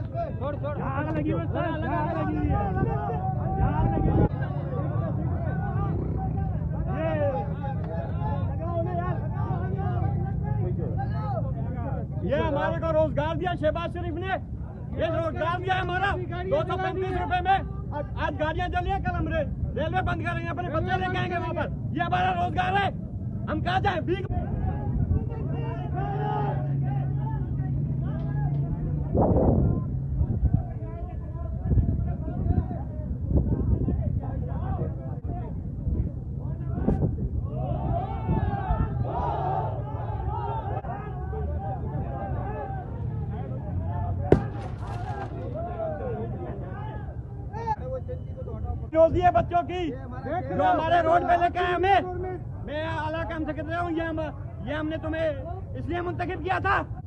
आग लगी बस, आग लगी है। ये हमारे को रोजगार दिया शहबाज शरीफ ने, ये रोजगार दिया हमारा 235 रुपए में। आज गाड़ियां चली है, कल हम रेलवे बंद करेंगे, अपने बच्चे लेके आएंगे वापस। ये हमारा रोजगार है, हम कहाँ जाए? भीख रोजी है बच्चों की, जो हमारे रोड पे लेके आए हमें। मैं आला काम सेक्रेटरी हूँ, ये हमने तुम्हें इसलिए मुंतखब किया था।